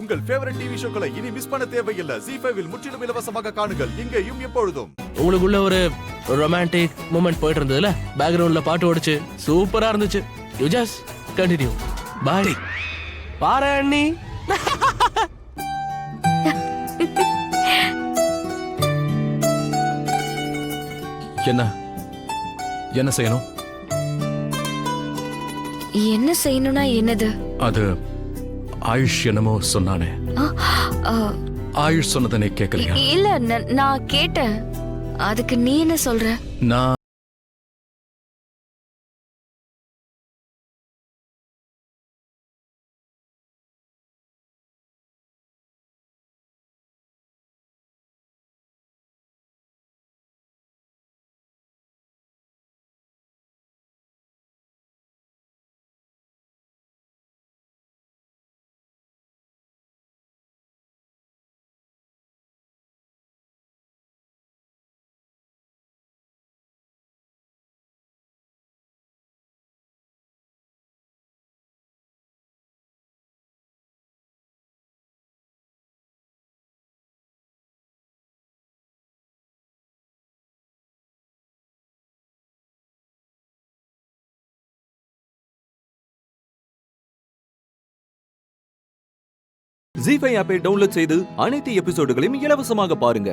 உங்கள் favourite TV ஷோக்களை இனி miss பண்ண தேவையில்லை. ZEE5 இல் முற்றிலும் இலவசமாக காணுங்கள், இங்கேயும் எப்பொழுதும். உங்களுக்குள்ள ஒரு ரொமான்டிக் மூமெண்ட் போயிட்டு இருந்ததுல, பேக்ரவுண்ட்ல பாட்டு ஓடிச்சு, சூப்பரா இருந்துச்சு. You just continue. பாய். பாரு அண்ணி. என்ன செய்யணும்? என்ன செய்யணும்னா என்னது? அது ஆயுஷ் என்னமோ சொன்னானே, ஆயுஷ் சொன்னதை நீ கேட்கலையா? இல்ல, நான் கேட்டேன். அதுக்கு நீ என்ன சொல்ற? நான் ZEE5 ஆப்பை டவுன்லோட் செய்து அனைத்து எபிசோடுகளையும் இலவசமாக பாருங்க.